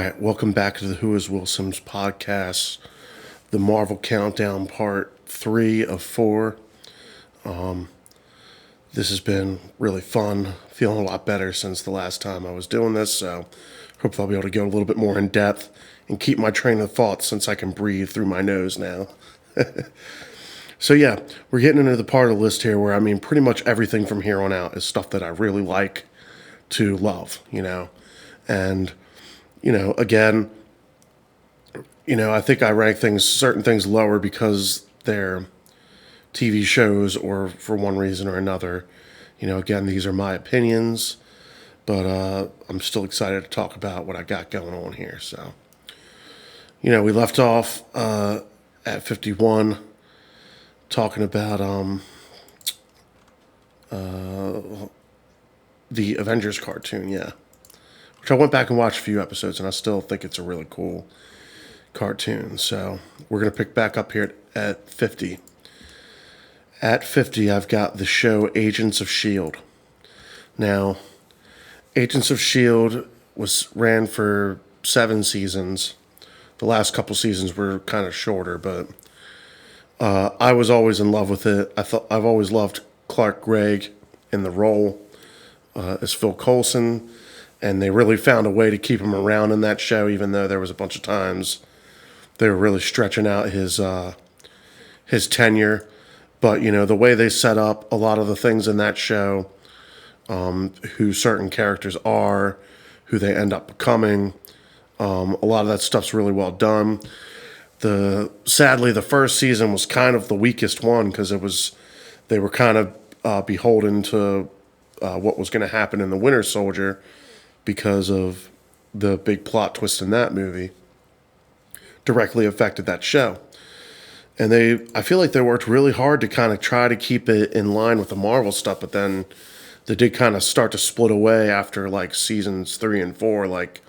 right, welcome back to the Who is Will Sims podcast, the Marvel Countdown Part 3 of 4. This has been really fun, feeling a lot better since the last time I was doing this, so hopefully I'll be able to go a little bit more in depth and keep my train of thought since I can breathe through my nose now. So yeah, we're getting into the part of the list here where, pretty much everything from here on out is stuff that I really like to love, and again, I think I rank certain things lower because they're TV shows or for one reason or another. Again, these are my opinions, but I'm still excited to talk about what I got going on here. So, we left off at 51 talking about the Avengers cartoon, yeah. Which I went back and watched a few episodes, and I still think it's a really cool cartoon. So we're going to pick back up here at 50. At 50, I've got the show Agents of S.H.I.E.L.D. Now, Agents of S.H.I.E.L.D. ran for 7 seasons. The last couple seasons were kind of shorter, but I was always in love with it. I've always loved Clark Gregg in the role as Phil Coulson. And they really found a way to keep him around in that show, even though there was a bunch of times they were really stretching out his tenure. But, the way they set up a lot of the things in that show, who certain characters are, who they end up becoming, a lot of that stuff's really well done. Sadly, the first season was kind of the weakest one because they were kind of beholden to what was going to happen in the Winter Soldier, because of the big plot twist in that movie, directly affected that show. And I feel like they worked really hard to kind of try to keep it in line with the Marvel stuff, but then they did kind of start to split away after like seasons 3 and 4. Like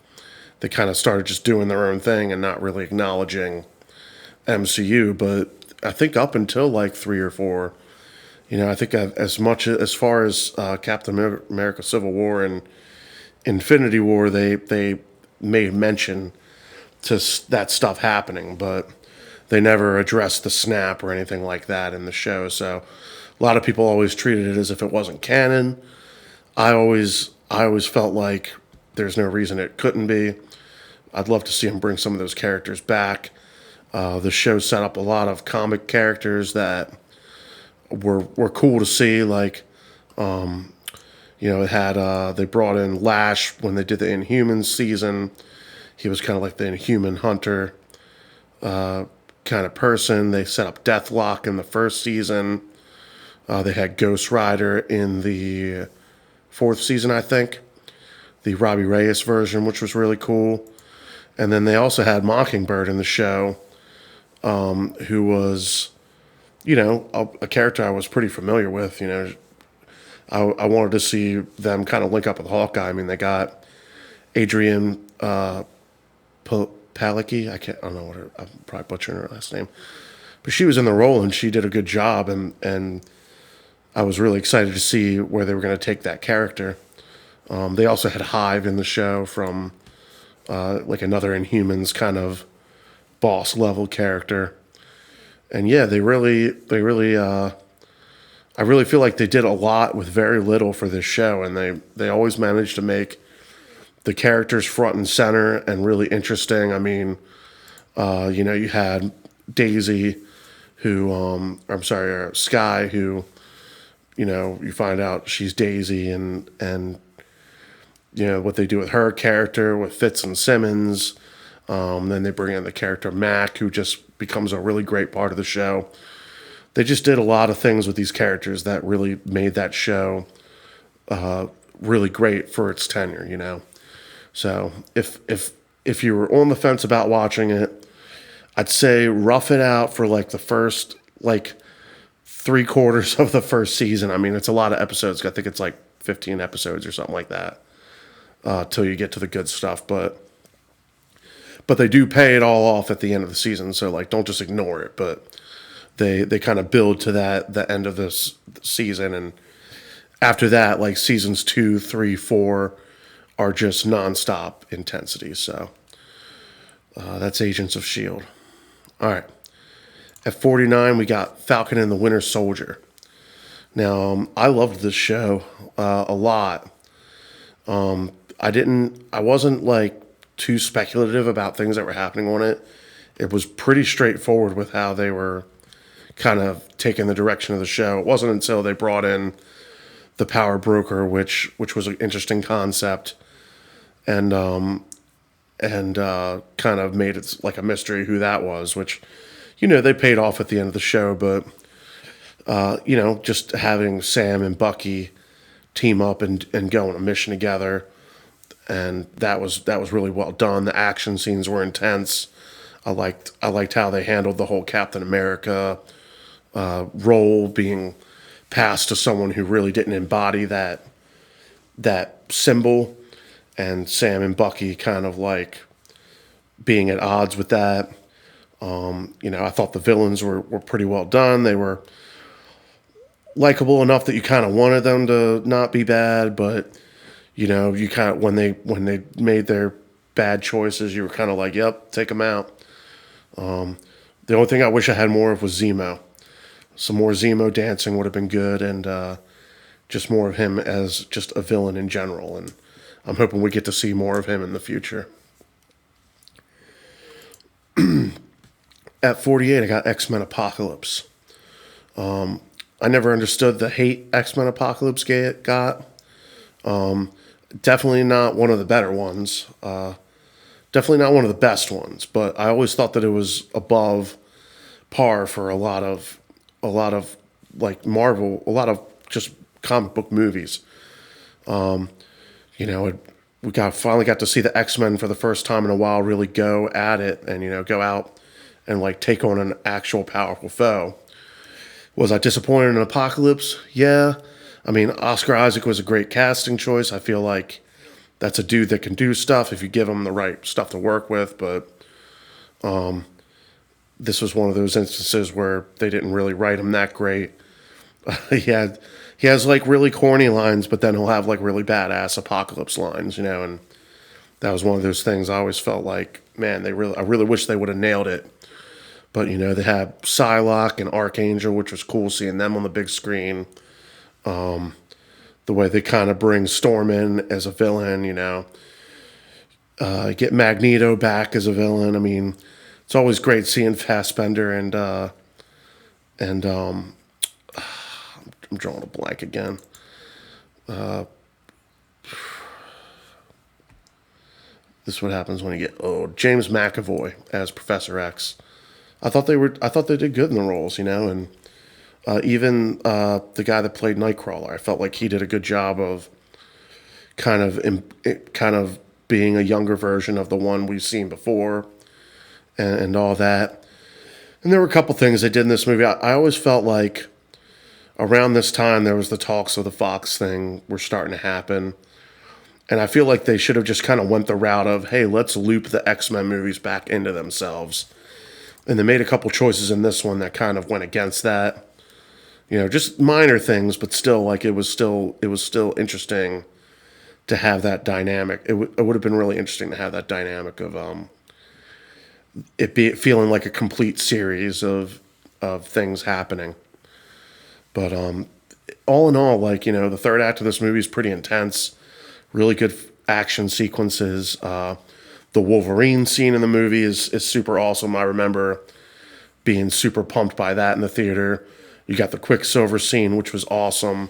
they kind of started just doing their own thing and not really acknowledging MCU. But I think up until like 3 or 4, I think as far as Captain America Civil War and Infinity War, they made mention to that stuff happening, but they never addressed the snap or anything like that in the show. So a lot of people always treated it as if it wasn't canon. I always felt like there's no reason it couldn't be. I'd love to see them bring some of those characters back. The show set up a lot of comic characters that were cool to see, like it had they brought in Lash when they did the Inhumans season. He was kind of like the Inhuman hunter kind of person. They set up Deathlock in the first season. They had Ghost Rider in the 4th season, I think. The Robbie Reyes version, which was really cool. And then they also had Mockingbird in the show, who was, a character I was pretty familiar with, I wanted to see them kind of link up with Hawkeye. They got Adrian Palicki. I don't know I'm probably butchering her last name. But she was in the role and she did a good job. And I was really excited to see where they were going to take that character. They also had Hive in the show from like another Inhumans kind of boss level character. And yeah, they really I really feel like they did a lot with very little for this show, and they always managed to make the characters front and center and really interesting. You had Daisy, Sky, who, you find out she's Daisy, and what they do with her character, with Fitz and Simmons. Then they bring in the character Mac, who just becomes a really great part of the show. They just did a lot of things with these characters that really made that show really great for its tenure, So if you were on the fence about watching it, I'd say rough it out for like the first 3/4 of the first season. It's a lot of episodes. I think it's like 15 episodes or something like that till you get to the good stuff. But they do pay it all off at the end of the season. So don't just ignore it. But they kind of build to the end of this season, and after that, seasons 2, 3, 4 are just nonstop intensity. So That's Agents of S.H.I.E.L.D. All right. At 49, we got Falcon and the Winter Soldier. Now, I loved this show a lot. I wasn't like too speculative about things that were happening on it. It was pretty straightforward with how they were kind of taking the direction of the show. It wasn't until they brought in the Power Broker, which was an interesting concept, and kind of made it like a mystery who that was, which, they paid off at the end of the show, but, just having Sam and Bucky team up and go on a mission together, and that was really well done. The action scenes were intense. I liked how they handled the whole Captain America role being passed to someone who really didn't embody that symbol, and Sam and Bucky kind of like being at odds with that. I thought the villains were pretty well done. They were likable enough that you kind of wanted them to not be bad, but you kind of when they made their bad choices, you were kind of like, yep, take them out. The only thing I wish I had more of was Zemo. Some more Zemo dancing would have been good, and just more of him as just a villain in general. And I'm hoping we get to see more of him in the future. At 48, I got X-Men Apocalypse. I never understood the hate X-Men Apocalypse got. Definitely not one of the better ones. Definitely not one of the best ones, but I always thought that it was above par for a lot of like Marvel, a lot of just comic book movies. We finally got to see the X-Men for the first time in a while really go at it and, go out and like take on an actual powerful foe. Was I disappointed in Apocalypse? Yeah. I mean, Oscar Isaac was a great casting choice. I feel like that's a dude that can do stuff if you give him the right stuff to work with, but this was one of those instances where they didn't really write him that great. He has like really corny lines, but then he'll have like really badass apocalypse lines, and that was one of those things I always felt like, man, I really wish they would have nailed it. But, they had Psylocke and Archangel, which was cool seeing them on the big screen. The way they kind of bring Storm in as a villain, get Magneto back as a villain. I mean, it's always great seeing Fassbender and I'm drawing a blank again. This is what happens when you get old. James McAvoy as Professor X. I thought they did good in the roles, and even the guy that played Nightcrawler, I felt like he did a good job of kind of being a younger version of the one we've seen before, and all that. And there were a couple things they did in this movie. I always felt like around this time there was the talks of the Fox thing were starting to happen, and I feel like they should have just kind of went the route of, hey, let's loop the X-Men movies back into themselves. And they made a couple choices in this one that kind of went against that. Just minor things, but still, like it was still interesting to have that dynamic. It would have been really interesting to have that dynamic of feeling like a complete series of things happening. But all in all, like, the third act of this movie is pretty intense. Really good action sequences. The Wolverine scene in the movie is super awesome. I remember being super pumped by that in the theater. You got the Quicksilver scene, which was awesome.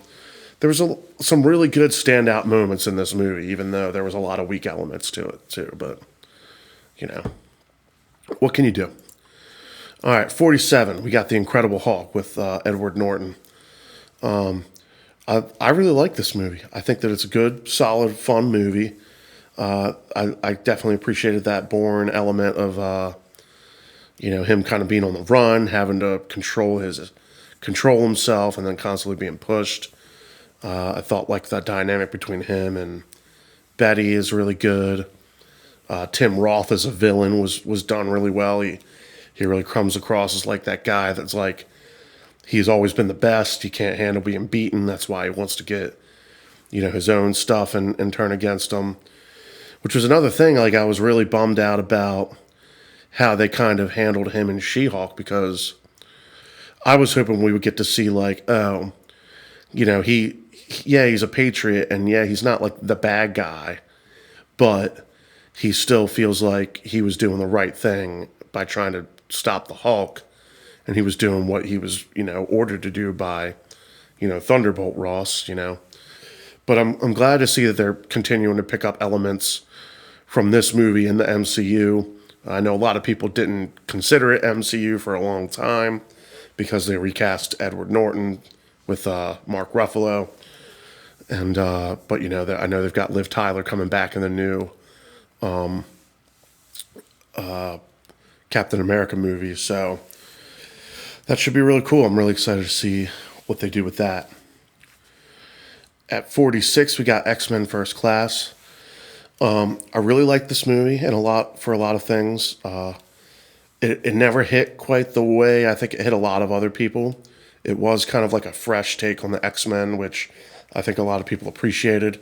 There was some really good standout moments in this movie, even though there was a lot of weak elements to it too. But, what can you do? All right, 47, we got The Incredible Hulk with Edward Norton. I really like this movie. I think that it's a good, solid, fun movie. I definitely appreciated that Bourne element of, him kind of being on the run, having to control himself, and then constantly being pushed. I thought like the dynamic between him and Betty is really good. Tim Roth as a villain was done really well. He really comes across as like that guy that's like, he's always been the best. He can't handle being beaten. That's why he wants to get, his own stuff and turn against him. Which was another thing, like I was really bummed out about how they kind of handled him in She-Hulk, because I was hoping we would get to see like, oh, yeah, he's a patriot, and yeah, he's not like the bad guy, but he still feels like he was doing the right thing by trying to stop the Hulk, and he was doing what he was, ordered to do by, Thunderbolt Ross. But I'm glad to see that they're continuing to pick up elements from this movie in the MCU. I know a lot of people didn't consider it MCU for a long time because they recast Edward Norton with Mark Ruffalo, and but I know they've got Liv Tyler coming back in the new Captain America movie, so that should be really cool. I'm really excited to see what they do with that. At 46, we got X-Men First Class. I really like this movie and for a lot of things. It never hit quite the way I think it hit a lot of other people. It was kind of like a fresh take on the X-Men, which I think a lot of people appreciated.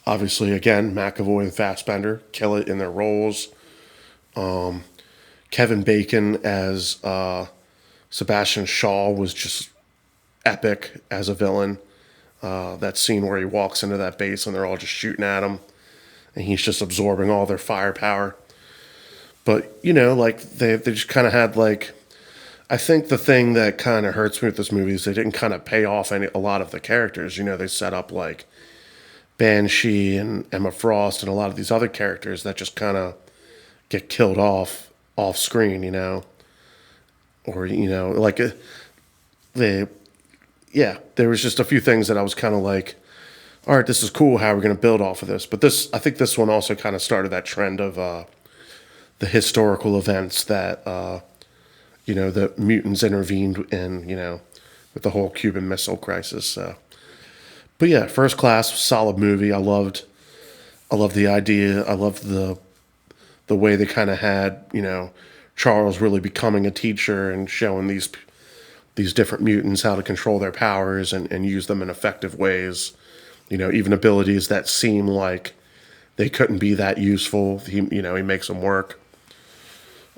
Obviously, again, McAvoy and Fassbender kill it in their roles. Kevin Bacon as Sebastian Shaw was just epic as a villain. That scene where he walks into that base and they're all just shooting at him, and he's just absorbing all their firepower. But, like, they just kind of had, like, I think the thing that kind of hurts me with this movie is they didn't kind of pay off a lot of the characters. They set up, like, Banshee and Emma Frost and a lot of these other characters that just kind of get killed off screen, Or, like, there was just a few things that I was kind of like, all right, this is cool. How are we going to build off of this? But I think this one also kind of started that trend of the historical events that, the mutants intervened in, with the whole Cuban Missile Crisis. So. But yeah, First Class, solid movie. I loved the idea. I loved the way they kind of had, Charles really becoming a teacher and showing these different mutants how to control their powers and use them in effective ways. Even abilities that seem like they couldn't be that useful. He makes them work.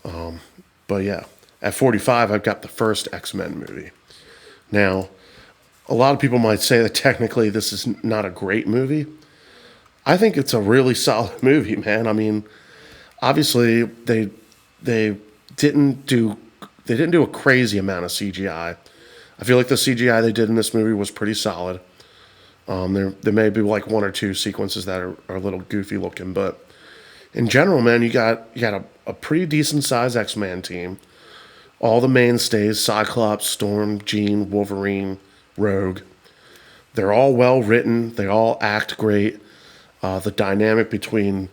But yeah, at 45, I've got the first X-Men movie. Now, a lot of people might say that technically this is not a great movie. I think it's a really solid movie, man. I mean, obviously they didn't do a crazy amount of CGI. I feel like the CGI they did in this movie was pretty solid. There may be like one or two sequences that are a little goofy looking, but in general, man, you got a pretty decent sized X-Men team. All the mainstays: Cyclops, Storm, Jean, Wolverine, Rogue. They're all well written. They all act great. The dynamic between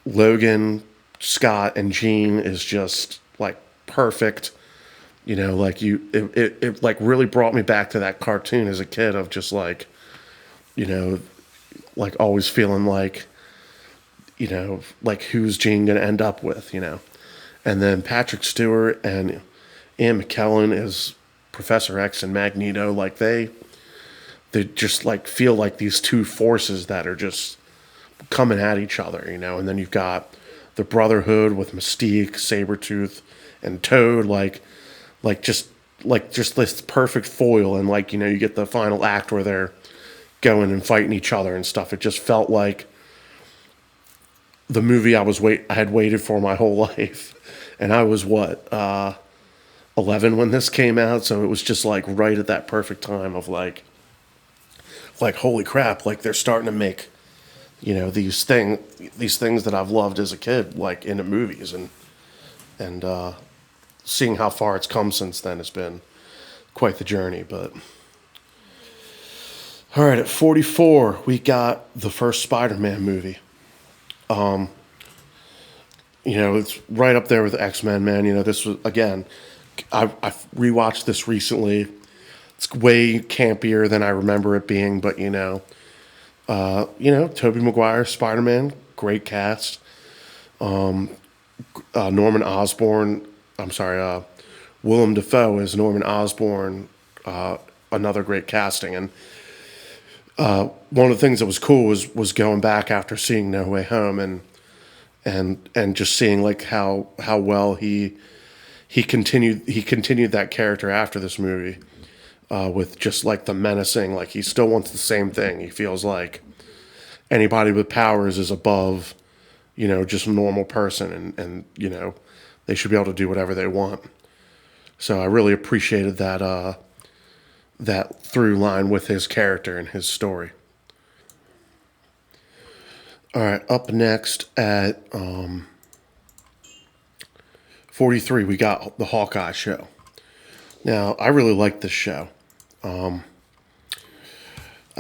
Logan, Scott, and Jean is just like perfect. It like really brought me back to that cartoon as a kid of just like, like always feeling like, like who's Jean gonna end up with, And then Patrick Stewart and Ian McKellen as Professor X and Magneto, like they just like feel like these two forces that are just coming at each other, And then you've got the Brotherhood with Mystique, Sabretooth, and Toad, like just this perfect foil, and like you get the final act where they're going and fighting each other and stuff. It just felt like the movie I had waited for my whole life, and I was 11 when this came out, so it was just like right at that perfect time of like holy crap, like they're starting to make these things that I've loved as a kid like into movies, and seeing how far it's come since then has been quite the journey. But all right, at 44, we got the first Spider-Man movie. It's right up there with X-Men, man. This was, again, I rewatched this recently. It's way campier than I remember it being, but Tobey Maguire, Spider-Man, great cast. Norman Osborn, Willem Dafoe as Norman Osborn, another great casting. And one of the things that was cool was going back after seeing No Way Home, and and just seeing like how well he continued that character after this movie, with just like the menacing, like he still wants the same thing. He feels like anybody with powers is above, just a normal person, and they should be able to do whatever they want. So I really appreciated that through line with his character and his story. All right, up next at 43, we got the Hawkeye show. Now, I really like this show. I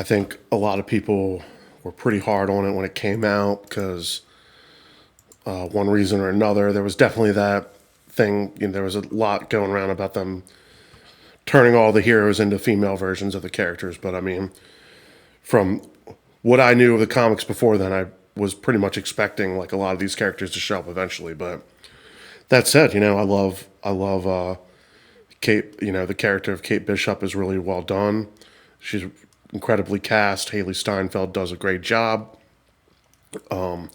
think a lot of people were pretty hard on it when it came out because one reason or another. There was definitely that thing. There was a lot going around about them turning all the heroes into female versions of the characters. But I mean, from what I knew of the comics before then, I was pretty much expecting like a lot of these characters to show up eventually. But that said, I love Kate. The character of Kate Bishop is really well done. She's incredibly cast. Haley Steinfeld does a great job. I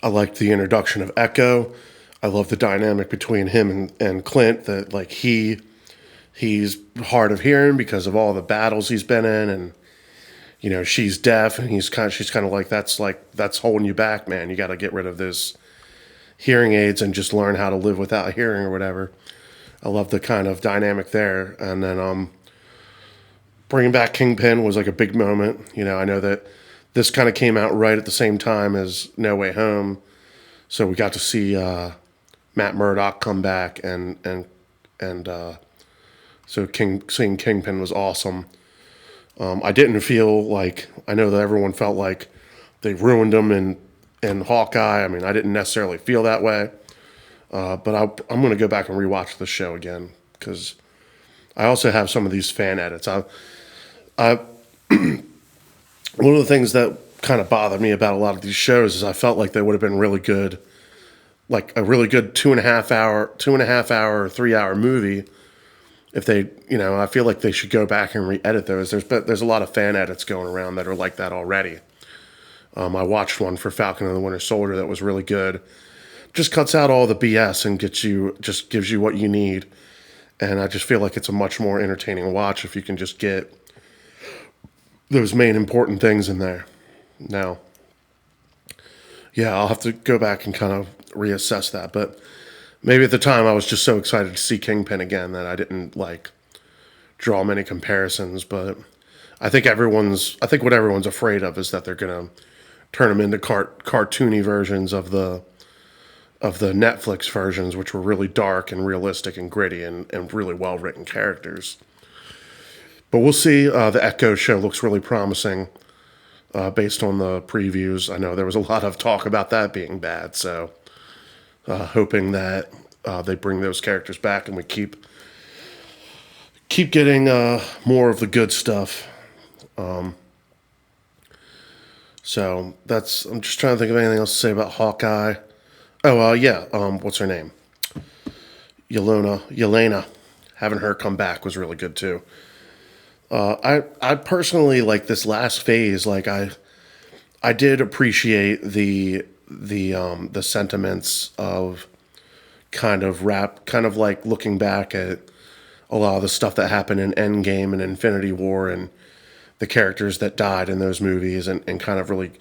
liked the introduction of Echo. I love the dynamic between him and Clint. That like he's hard of hearing because of all the battles he's been in, and she's deaf, and she's kind of like that's holding you back, man. You got to get rid of this hearing aids and just learn how to live without hearing or whatever. I love the kind of dynamic there, and then bringing back Kingpin was like a big moment. I know that this kind of came out right at the same time as No Way Home, so we got to see Matt Murdock come back, and so seeing Kingpin was awesome. I didn't feel like, I know that everyone felt like they ruined him in Hawkeye. I mean, I didn't necessarily feel that way, but I'm going to go back and rewatch the show again because I also have some of these fan edits. One of the things that kind of bothered me about a lot of these shows is I felt like they would have been really good, like a really good 2.5 hour, or 3 hour movie. If they, I feel like they should go back and re-edit those. There's a lot of fan edits going around that are like that already. I watched one for Falcon and the Winter Soldier that was really good. Just cuts out all the BS and just gives you what you need. And I just feel like it's a much more entertaining watch if you can just get those main important things in there. Now, yeah, I'll have to go back and kind of reassess that. But maybe at the time I was just so excited to see Kingpin again that I didn't like draw many comparisons. But I think what everyone's afraid of is that they're gonna turn them into cartoony versions of the Netflix versions, which were really dark and realistic and gritty and really well written characters. But we'll see. The Echo show looks really promising based on the previews. I know there was a lot of talk about that being bad, so hoping that they bring those characters back and we keep getting more of the good stuff. So I'm just trying to think of anything else to say about Hawkeye. Oh, yeah. What's her name? Yelena. Having her come back was really good too. I personally like this last phase. Like I did appreciate the sentiments of kind of like looking back at a lot of the stuff that happened in Endgame and Infinity War and the characters that died in those movies and kind of really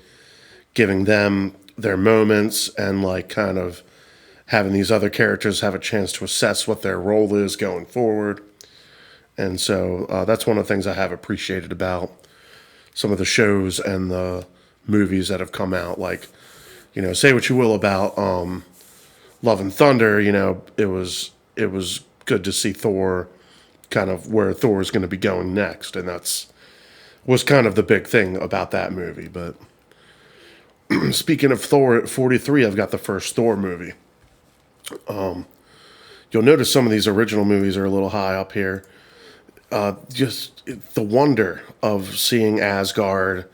giving them their moments and like kind of having these other characters have a chance to assess what their role is going forward. And so that's one of the things I have appreciated about some of the shows and the movies that have come out. Like, say what you will about Love and Thunder, it was good to see Thor kind of where Thor is going to be going next. And was kind of the big thing about that movie. But speaking of Thor, at 43, I've got the first Thor movie. You'll notice some of these original movies are a little high up here. Just the wonder of seeing Asgard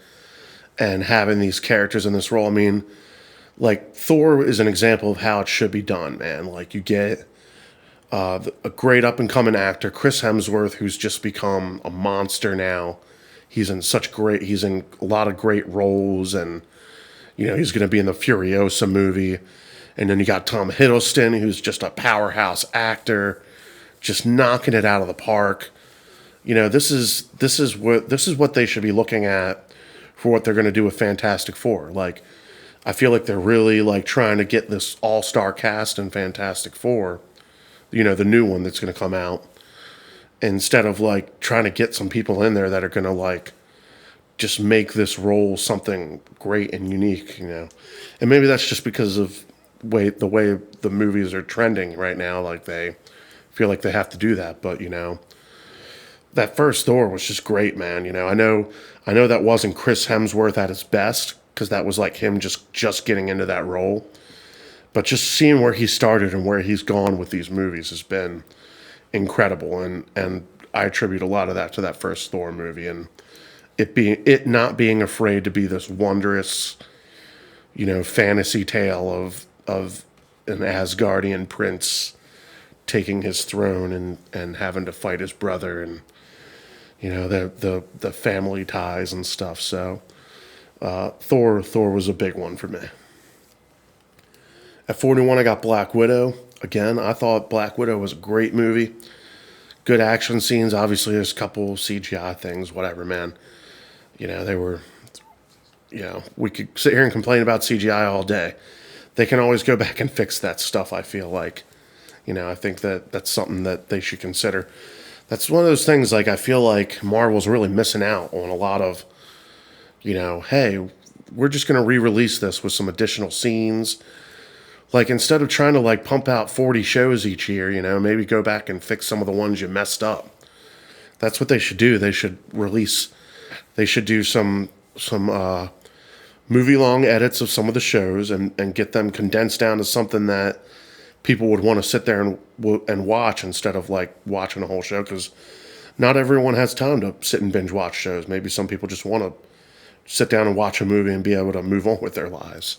and having these characters in this role. I mean, like Thor is an example of how it should be done, man. Like you get a great up and coming actor, Chris Hemsworth, who's just become a monster now. He's in a lot of great roles, and he's going to be in the Furiosa movie. And then you got Tom Hiddleston, who's just a powerhouse actor, just knocking it out of the park. This is what they should be looking at for what they're going to do with Fantastic Four. Like, I feel like they're really like trying to get this all-star cast in Fantastic Four, the new one that's going to come out, instead of like trying to get some people in there that are going to like just make this role something great and unique, And maybe that's just because of the way the movies are trending right now. Like, they feel like they have to do that, but that first Thor was just great, man. I know that wasn't Chris Hemsworth at his best, because that was like him just getting into that role. But just seeing where he started and where he's gone with these movies has been incredible, and I attribute a lot of that to that first Thor movie, and it not being afraid to be this wondrous, fantasy tale of an Asgardian prince taking his throne and having to fight his brother, and the family ties and stuff. So Thor was a big one for me. At 41, I got Black Widow. Again, I thought Black Widow was a great movie. Good action scenes. Obviously, there's a couple CGI things, whatever, man. They were, we could sit here and complain about CGI all day. They can always go back and fix that stuff, I feel like. I think that's something that they should consider. That's one of those things, like, I feel like Marvel's really missing out on a lot of, hey, we're just going to re-release this with some additional scenes. Like, instead of trying to, like, pump out 40 shows each year, maybe go back and fix some of the ones you messed up. That's what they should do. They should do some movie-long edits of some of the shows and get them condensed down to something that people would want to sit there and watch, instead of, like, watching a whole show, because not everyone has time to sit and binge watch shows. Maybe some people just want to sit down and watch a movie and be able to move on with their lives.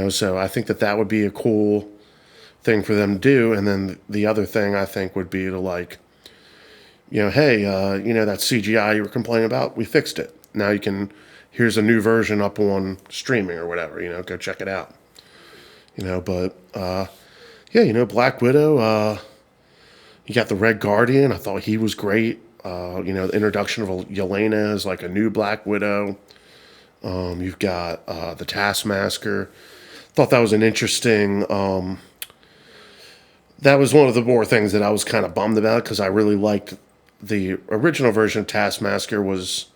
So I think that would be a cool thing for them to do. And then the other thing I think would be to, like, hey, that CGI you were complaining about, we fixed it. Now here's a new version up on streaming or whatever, go check it out. Black Widow, you got the Red Guardian. I thought he was great. The introduction of Yelena as like a new Black Widow. You've got the Taskmaster. Thought that was an interesting. That was one of the more things that I was kind of bummed about, because I really liked the original version of Taskmaster. Was,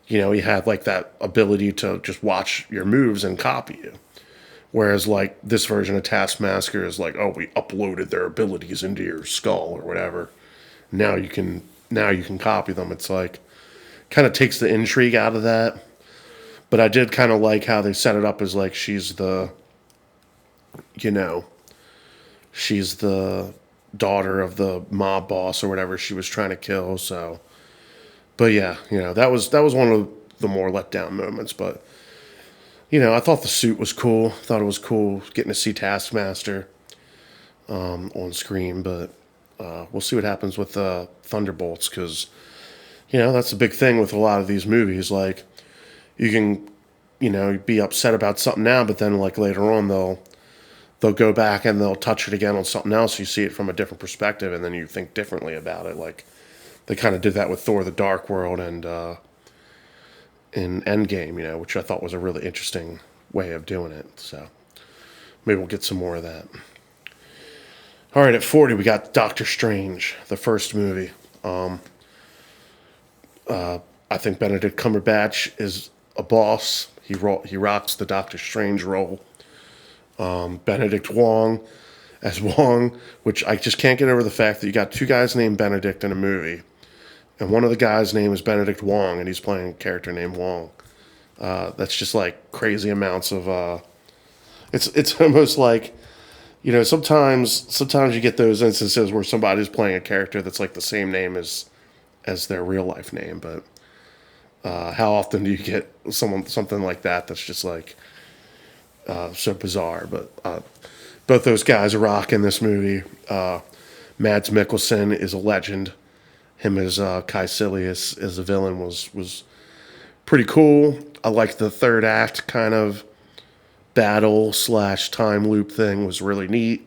he had like that ability to just watch your moves and copy you. Whereas, like, this version of Taskmaster is like, oh, we uploaded their abilities into your skull or whatever. Now you can copy them. It's like, kind of takes the intrigue out of that. But I did kind of like how they set it up as like she's the daughter of the mob boss or whatever she was trying to kill. So, but yeah, that was one of the more let down moments. But I thought the suit was cool. Thought it was cool getting to see Taskmaster on screen. But we'll see what happens with Thunderbolts, because that's a big thing with a lot of these movies. Like, you can be upset about something now, but then, like, later on they'll go back and they'll touch it again on something else. You see it from a different perspective, and then you think differently about it. Like, they kind of did that with Thor: The Dark World and in Endgame, which I thought was a really interesting way of doing it. So maybe we'll get some more of that. All right, at 40, we got Doctor Strange, the first movie. I think Benedict Cumberbatch is a boss. He rocks the Doctor Strange role. Benedict Wong as Wong, which I just can't get over the fact that you got two guys named Benedict in a movie, and one of the guys' name is Benedict Wong, and he's playing a character named Wong. That's just like crazy amounts of. It's almost like, sometimes you get those instances where somebody's playing a character that's like the same name as their real life name, but how often do you get something like that that's just like so bizarre? But both those guys are rocking this movie. Mads Mikkelsen is a legend. Him as Caecilius as a villain was pretty cool. I like the third act kind of battle slash time loop thing was really neat.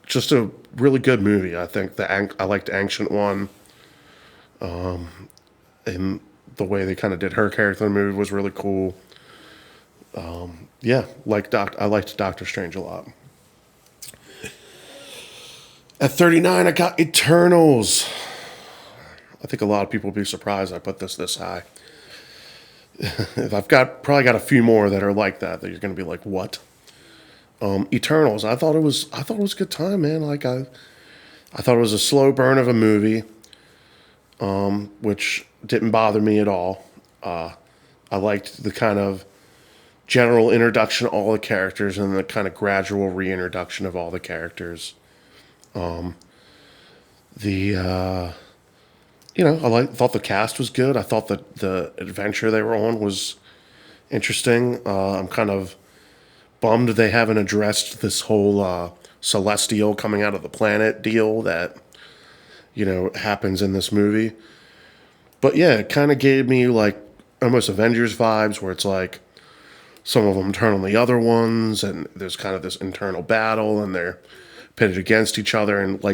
Just a really good movie. I think I liked the Ancient One, and the way they kind of did her character in the movie was really cool. Yeah, I liked Doctor Strange a lot. At 39, I got Eternals. I think a lot of people will be surprised I put this high. I've probably got a few more that are like that you're going to be like, what? Eternals. I thought it was a good time, man. I thought it was a slow burn of a movie, which didn't bother me at all. I liked the kind of general introduction of all the characters and the kind of gradual reintroduction of all the characters. The thought the cast was good. I thought that the adventure they were on was interesting. I'm kind of bummed they haven't addressed this whole celestial coming out of the planet deal that happens in this movie. But yeah, it kind of gave me like almost Avengers vibes, where it's like some of them turn on the other ones, and there's kind of this internal battle, and they're pitted against each other, and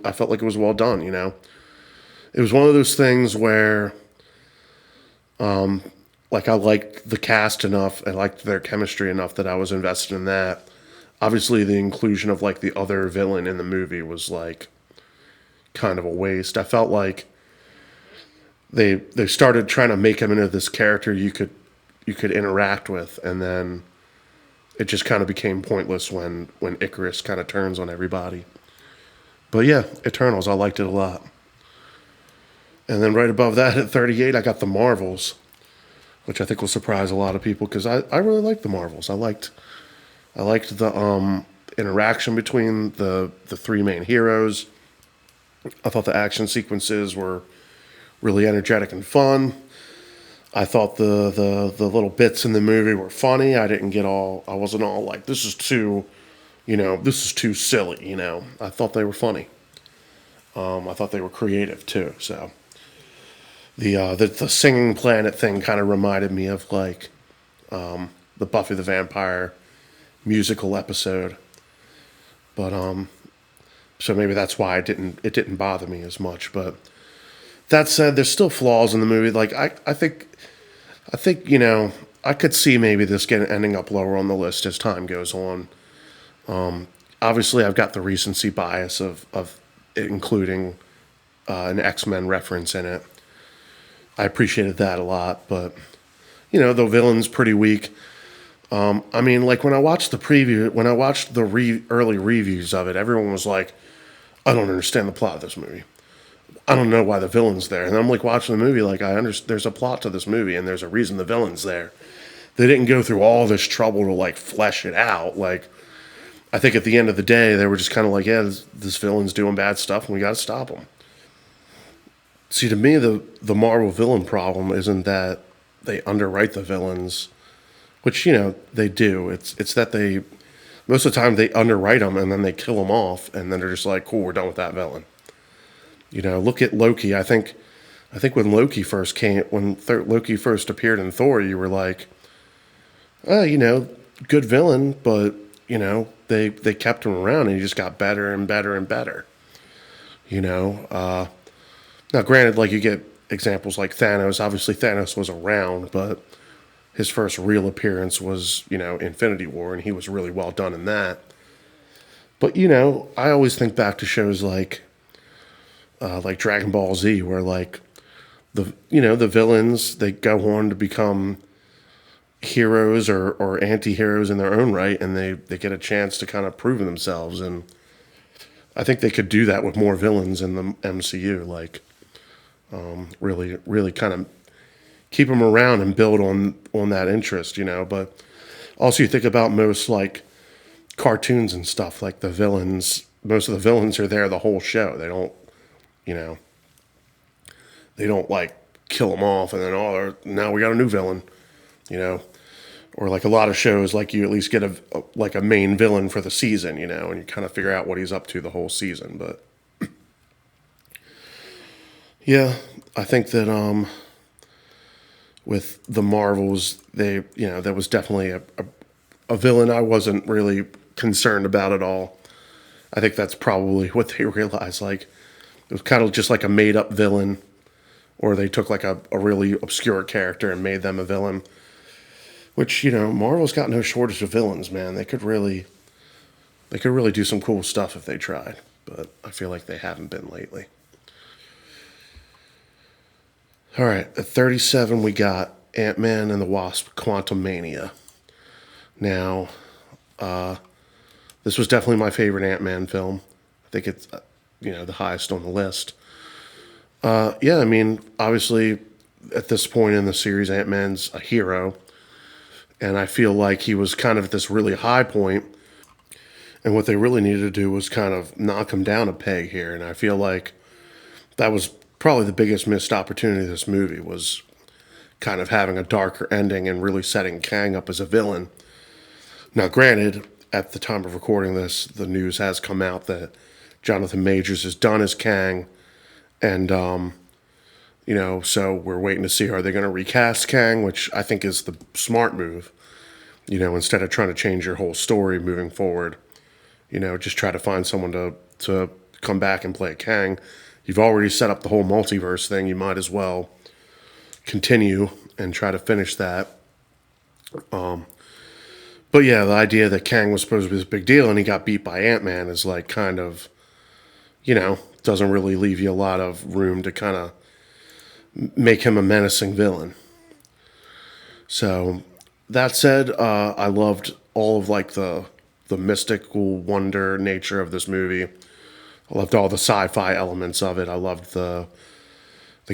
I felt like it was well done. It was one of those things where, I liked the cast enough, I liked their chemistry enough that I was invested in that. Obviously, the inclusion of like the other villain in the movie was like kind of a waste. I felt like they started trying to make him into this character you could interact with, and then it just kind of became pointless when Icarus kind of turns on everybody. But yeah, Eternals, I liked it a lot. And then right above that at 38, I got the Marvels, which I think will surprise a lot of people because I really liked the Marvels. I liked the interaction between the three main heroes. I thought the action sequences were really energetic and fun. I thought the little bits in the movie were funny. I wasn't all like, this is too silly. I thought they were funny. I thought they were creative too. So the singing planet thing kind of reminded me of like the Buffy the Vampire musical episode. But so maybe that's why it didn't bother me as much. But that said, there's still flaws in the movie. Like I think I could see maybe this ending up lower on the list as time goes on. Obviously, I've got the recency bias of including an X-Men reference in it. I appreciated that a lot, but the villain's pretty weak. I mean, like when I watched the early reviews of it, everyone was like, "I don't understand the plot of this movie. I don't know why the villain's there." And I'm like watching the movie, like there's a plot to this movie, and there's a reason the villain's there. They didn't go through all this trouble to like flesh it out. Like, I think at the end of the day, they were just kind of like, yeah, this villain's doing bad stuff, and we got to stop him. See, to me, the Marvel villain problem isn't that they underwrite the villains, which they do. It's that they most of the time they underwrite them and then they kill them off, and then they're just like, cool, we're done with that villain. Look at Loki. I think when Loki first Loki first appeared in Thor, you were like, good villain, but they kept him around and he just got better and better and better. Now granted, like you get examples like Thanos. Obviously, Thanos was around, but his first real appearance was Infinity War, and he was really well done in that. But I always think back to shows like Dragon Ball Z, where like the villains, they go on to become heroes or anti-heroes in their own right, and they get a chance to kind of prove themselves. And I think they could do that with more villains in the MCU, like really kind of keep them around and build on that interest, But also you think about most like cartoons and stuff, like the villains, most of the villains are there the whole show. They don't like kill them off and then now we got a new villain, or like a lot of shows, like you at least get a main villain for the season, and you kind of figure out what he's up to the whole season. But yeah, I think that with the Marvels, that was definitely a villain I wasn't really concerned about at all. I think that's probably what they realized. Like, it was kind of just like a made up villain, or they took like a really obscure character and made them a villain. Which, Marvel's got no shortage of villains, man. They could really do some cool stuff if they tried, but I feel like they haven't been lately. All right, at 37 we got Ant-Man and the Wasp: Quantumania. Now, this was definitely my favorite Ant-Man film. I think it's the highest on the list. Yeah, I mean, obviously at this point in the series, Ant-Man's a hero, and I feel like he was kind of at this really high point, and what they really needed to do was kind of knock him down a peg here, and I feel like that was probably the biggest missed opportunity of this movie, was kind of having a darker ending and really setting Kang up as a villain. Now, granted, at the time of recording this, the news has come out that Jonathan Majors is done as Kang, and so we're waiting to see, are they going to recast Kang, which I think is the smart move. Instead of trying to change your whole story moving forward, just try to find someone to come back and play Kang. You've already set up the whole multiverse thing. You might as well continue and try to finish that. But yeah, the idea that Kang was supposed to be this big deal and he got beat by Ant-Man is like kind of, doesn't really leave you a lot of room to kind of make him a menacing villain. So that said, I loved all of like the mystical wonder nature of this movie. I loved all the sci-fi elements of it. I loved the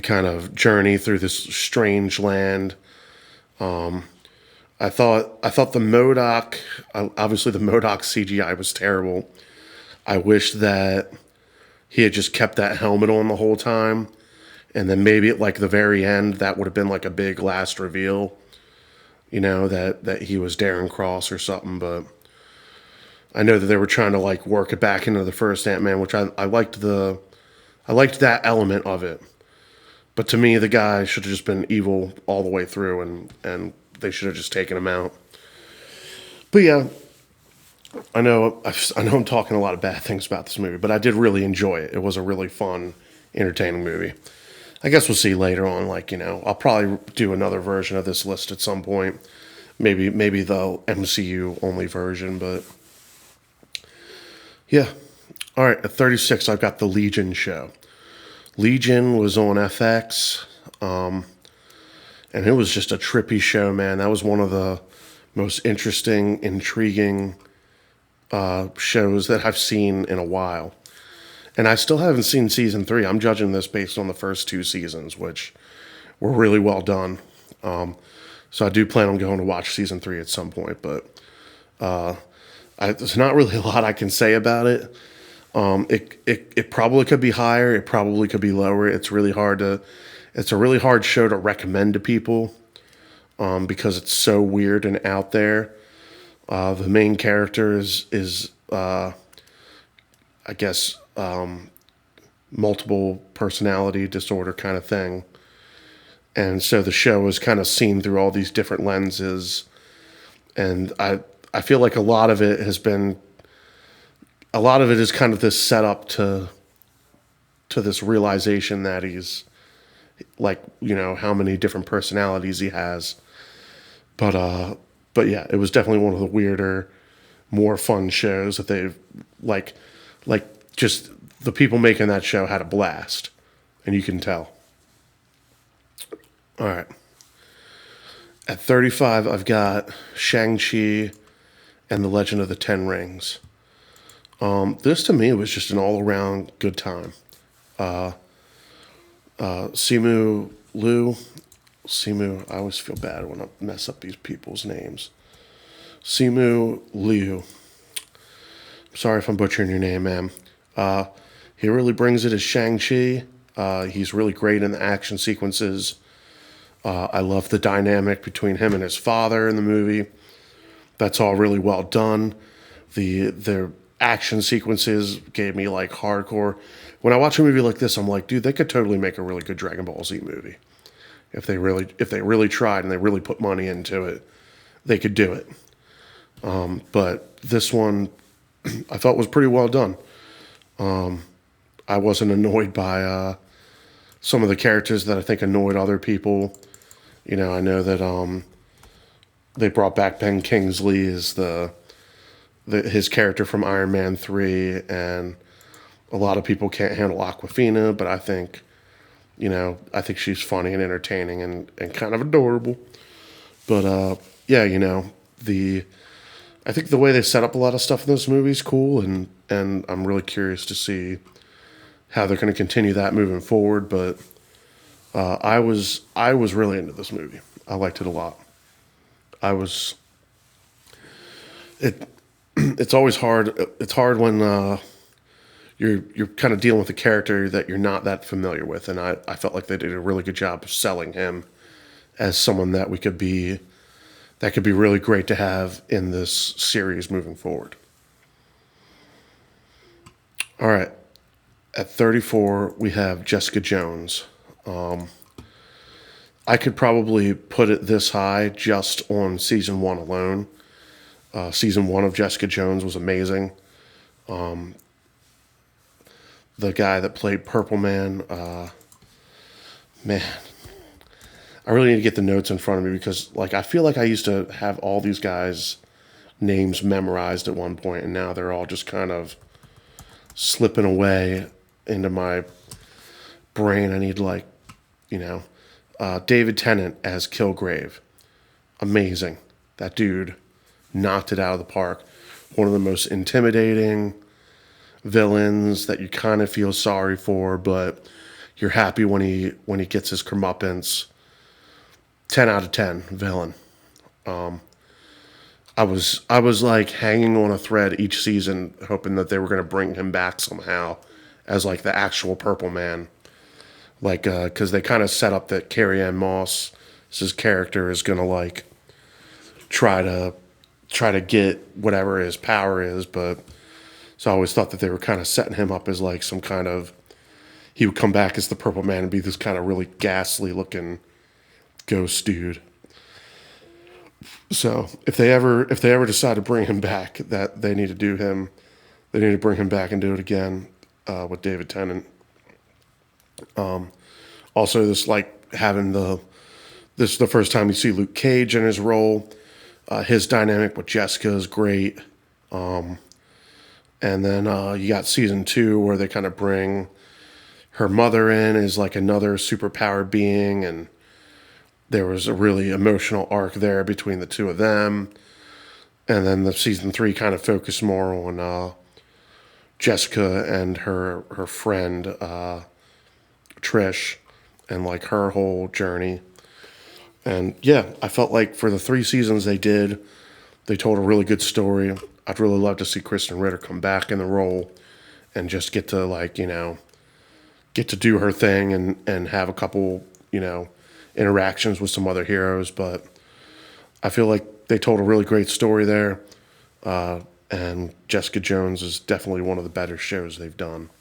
kind of journey through this strange land. I thought the MODOK, obviously the MODOK CGI was terrible. I wish that he had just kept that helmet on the whole time, and then maybe at like the very end, that would have been like a big last reveal, that he was Darren Cross or something. But I know that they were trying to like work it back into the first Ant-Man, which I liked that element of it. But to me, the guy should have just been evil all the way through, and they should have just taken him out. But yeah, I know I'm talking a lot of bad things about this movie, but I did really enjoy it. It was a really fun, entertaining movie. I guess we'll see later on. Like, I'll probably do another version of this list at some point. Maybe the MCU only version, but yeah. All right, at 36, I've got the Legion show. Legion was on FX, and it was just a trippy show, man. That was one of the most interesting, intriguing shows that I've seen in a while. And I still haven't seen season 3. I'm judging this based on the first 2 seasons, which were really well done. So I do plan on going to watch season 3 at some point, but there's not really a lot I can say about it. It probably could be higher. It probably could be lower. It's a really hard show to recommend to people, because it's so weird and out there. The main character is I guess, multiple personality disorder kind of thing. And so the show is kind of seen through all these different lenses. And I feel like a lot of it is kind of this setup to this realization that he's like, how many different personalities he has. But yeah, it was definitely one of the weirder, more fun shows that they've like just the people making that show had a blast, and you can tell. All right. At 35, I've got Shang-Chi and the Legend of the Ten Rings. This to me was just an all-around good time. Simu Liu, I always feel bad when I mess up these people's names. Simu Liu. Sorry if I'm butchering your name, ma'am. He really brings it as Shang-Chi. He's really great in the action sequences. I love the dynamic between him and his father in the movie. That's all really well done. The action sequences gave me like hardcore. When I watch a movie like this, I'm like, dude, they could totally make a really good Dragon Ball Z movie. If they really tried and they really put money into it, they could do it. But this one I felt was pretty well done. I wasn't annoyed by some of the characters that I think annoyed other people. I know that they brought back Ben Kingsley as his character from Iron Man 3, and a lot of people can't handle Awkwafina, but I think she's funny and entertaining and kind of adorable. But yeah, I think the way they set up a lot of stuff in this movie is cool, and I'm really curious to see how they're going to continue that moving forward. But I was really into this movie. I liked it a lot. I was it. It's always hard. It's hard when you're kind of dealing with a character that you're not that familiar with, and I felt like they did a really good job of selling him as someone that could be really great to have in this series moving forward. All right. At 34, we have Jessica Jones. I could probably put it this high just on season 1 alone. Season 1 of Jessica Jones was amazing. The guy that played Purple Man, man, I really need to get the notes in front of me because, I feel like I used to have all these guys' names memorized at one point, and now they're all just kind of slipping away into my brain. I need, David Tennant as Kilgrave. Amazing. That dude knocked it out of the park. One of the most intimidating villains that you kind of feel sorry for, but you're happy when he gets his comeuppance. 10 out of 10 villain. I was hanging on a thread each season, hoping that they were going to bring him back somehow as the actual Purple Man, because they kind of set up that Carrie-Anne Moss, his character, is going to try to get whatever his power is, but so I always thought that they were kind of setting him up as some kind of, he would come back as the Purple Man and be this kind of really ghastly looking ghost dude. So if they ever decide to bring him back, that they need to do him, they need to bring him back and do it again with David Tennant. Also, this having this is the first time you see Luke Cage in his role. His dynamic with Jessica is great. And then you got season 2 where they kind of bring her mother in as another superpowered being, and there was a really emotional arc there between the two of them. And then the season 3 kind of focused more on Jessica and her friend Trish, and her whole journey. And yeah, I felt like for the 3 seasons they told a really good story. I'd really love to see Kristen Ritter come back in the role and just get to get to do her thing and have a couple, interactions with some other heroes. But I feel like they told a really great story there. And Jessica Jones is definitely one of the better shows they've done.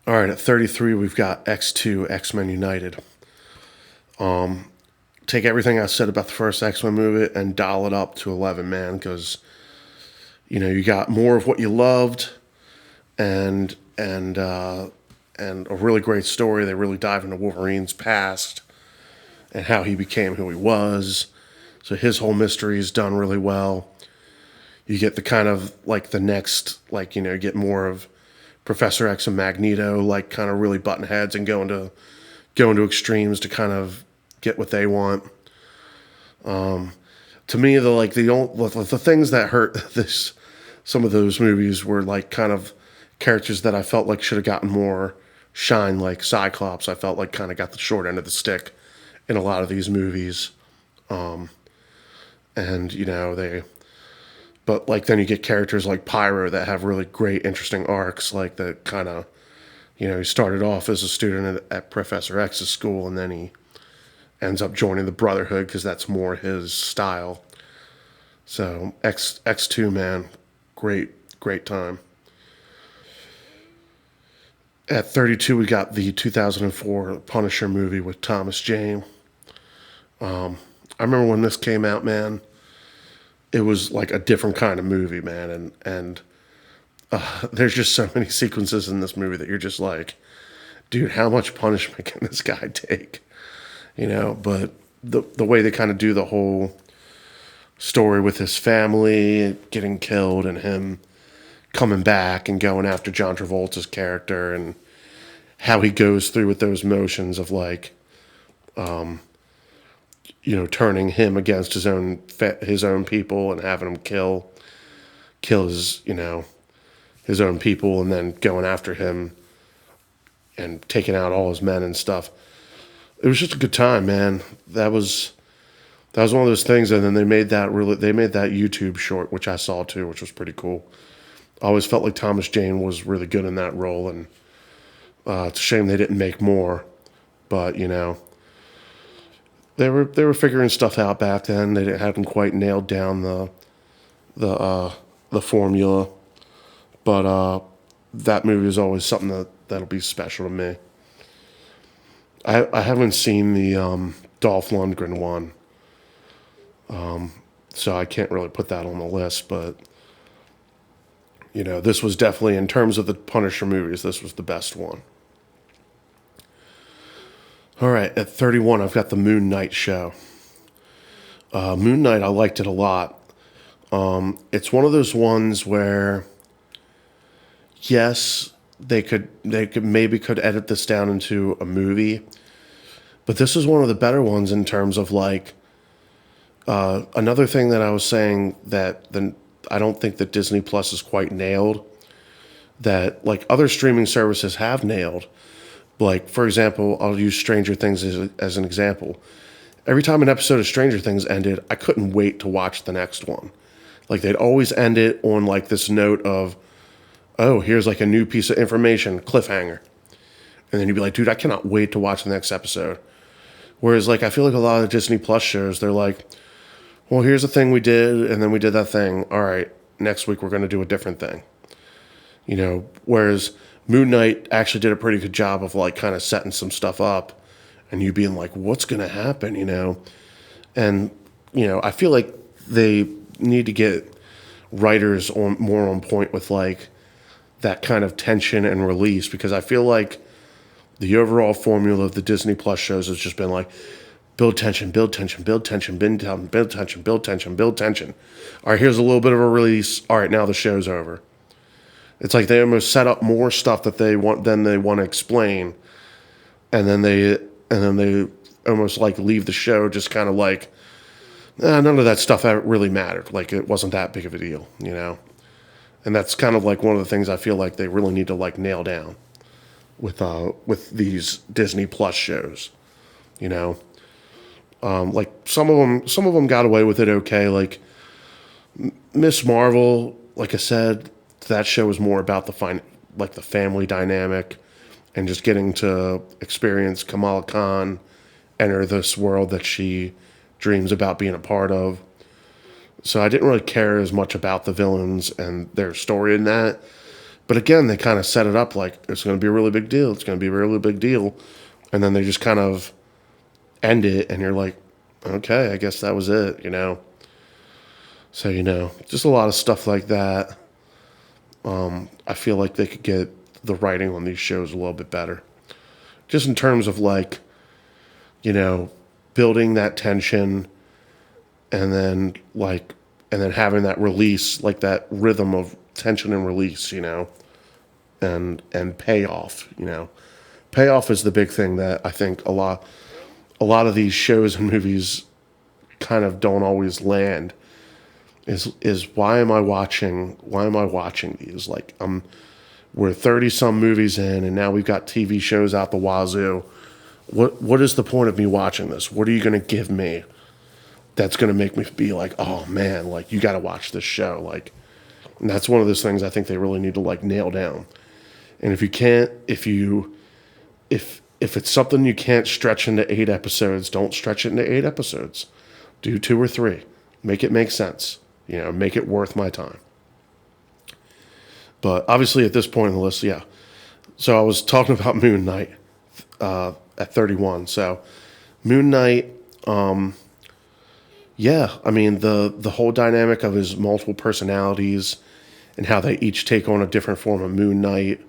All right, at 33, we've got X2, X-Men United. Take everything I said about the first X-Men movie and dial it up to 11, man, because, you got more of what you loved and a really great story. They really dive into Wolverine's past and how he became who he was. So his whole mystery is done really well. You get the kind of the next, you get more of Professor X and Magneto, kind of really button heads and going to extremes to kind of get what they want. To me, the things that hurt some of those movies were kind of characters that I felt should have gotten more shine, like Cyclops. I felt kind of got the short end of the stick in a lot of these movies. But then you get characters like Pyro that have really great, interesting arcs, that kind of, he started off as a student at Professor X's school, and then he ends up joining the Brotherhood because that's more his style. So X2, man, great time. At 32, we got the 2004 Punisher movie with Thomas Jane. I remember when this came out, man. It was like a different kind of movie, man, and there's just so many sequences in this movie that you're just like, dude, how much punishment can this guy take? But the way they kind of do the whole story with his family getting killed and him coming back and going after John Travolta's character and how he goes through with those motions of like, turning him against his own people and having him kill his own people and then going after him and taking out all his men and stuff. It was just a good time, man. That was one of those things. And then they made that YouTube short, which I saw too, which was pretty cool. I always felt like Thomas Jane was really good in that role, and it's a shame they didn't make more. But they were figuring stuff out back then. They hadn't quite nailed down the formula, but that movie is always something that'll be special to me. I haven't seen the Dolph Lundgren one, so I can't really put that on the list. But this was definitely, in terms of the Punisher movies, this was the best one. All right, at 31, I've got the Moon Knight show. Moon Knight, I liked it a lot. It's one of those ones where, yes, they could edit this down into a movie, but this is one of the better ones in terms of like another thing that I was saying that I don't think that Disney Plus is quite nailed, that like other streaming services have nailed. Like, for example, I'll use Stranger Things as an example. Every time an episode of Stranger Things ended, I couldn't wait to watch the next one. Like, they'd always end it on like this note of, oh, here's like a new piece of information, cliffhanger. And then you'd be like, dude, I cannot wait to watch the next episode. Whereas, like, I feel like a lot of Disney Plus shows, they're like, well, here's the thing we did, and then we did that thing. All right, next week we're going to do a different thing. Whereas Moon Knight actually did a pretty good job of like kind of setting some stuff up and you being like, what's going to happen, And, I feel like they need to get writers more on point with like that kind of tension and release, because I feel like the overall formula of the Disney Plus shows has just been like, build tension, build tension, build tension, build tension, build tension, build tension, build tension. All right, here's a little bit of a release. All right, now the show's over. It's like they almost set up more stuff that they want to explain, and then they almost like leave the show just kind of like, none of that stuff really mattered. Like, it wasn't that big of a deal, And that's kind of like one of the things I feel like they really need to like nail down with these Disney Plus shows, Like some of them got away with it okay. Like Miss Marvel, like I said, that show was more about the family dynamic and just getting to experience Kamala Khan enter this world that she dreams about being a part of. So I didn't really care as much about the villains and their story in that. But again, they kind of set it up like it's going to be a really big deal. It's going to be a really big deal. And then they just kind of end it and you're like, okay, I guess that was it, So, just a lot of stuff like that. I feel like they could get the writing on these shows a little bit better. Just in terms of like, building that tension and then having that release, like that rhythm of tension and release, and payoff, Payoff is the big thing that I think a lot of these shows and movies kind of don't always land. Is why am I watching these? Like, we're 30 some movies in and now we've got TV shows out the wazoo. What is the point of me watching this? What are you going to give me that's going to make me be like, oh man, like you got to watch this show. Like, and that's one of those things I think they really need to like nail down. And if it's something you can't stretch into 8 episodes, don't stretch it into 8 episodes. Do 2 or 3. Make it make sense. Make it worth my time. But obviously at this point in the list, yeah, So I was talking about Moon Knight at 31. So Moon Knight, yeah, I mean the whole dynamic of his multiple personalities and how they each take on a different form of Moon Knight,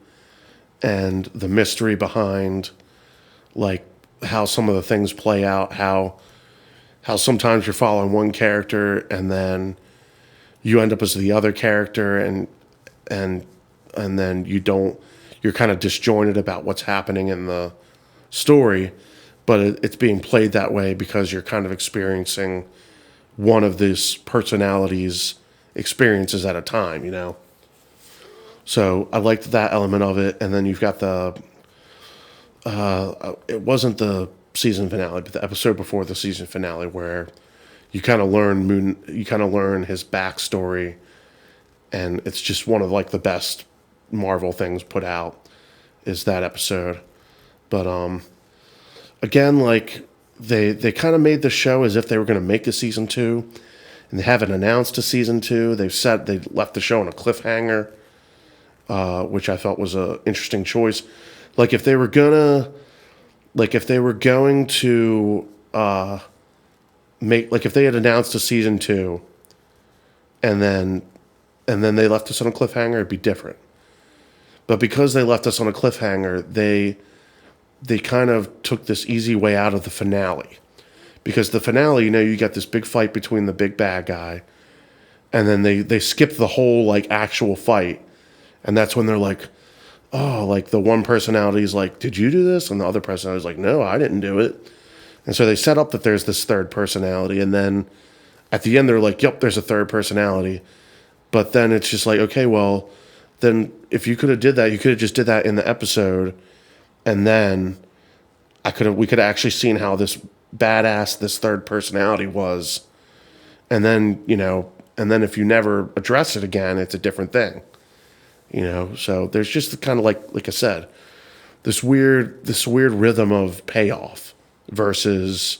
and the mystery behind like how some of the things play out, how sometimes you're following one character and then you end up as the other character, and and then you're kind of disjointed about what's happening in the story, but it's being played that way because you're kind of experiencing one of these personalities' experiences at a time, you know. So I liked that element of it, and then you've got the it wasn't the season finale, but the episode before the season finale where you kind of learn his backstory, and it's just one of like the best Marvel things put out is that episode. But again, like they kind of made the show as if they were going to make a season 2, and they haven't announced a season 2. They left the show on a cliffhanger, which I thought was a interesting choice. Like if they were going to if they had announced a season 2 and then they left us on a cliffhanger, it'd be different. But because they left us on a cliffhanger, they kind of took this easy way out of the finale. Because the finale, you know, you got this big fight between the big bad guy, and then they skipped the whole like actual fight, and that's when they're like, oh, like the one personality is like, did you do this? And the other personality is like, no, I didn't do it. And so they set up that there's this third personality, and then at the end they're like, yep, there's a third personality. But then it's just like, okay, well, then if you could have did that, you could have just did that in the episode, and then we could have actually seen how this third personality was, and then, you know, and then if you never address it again, it's a different thing, you know. So there's just kind of like I said, this weird rhythm of payoff versus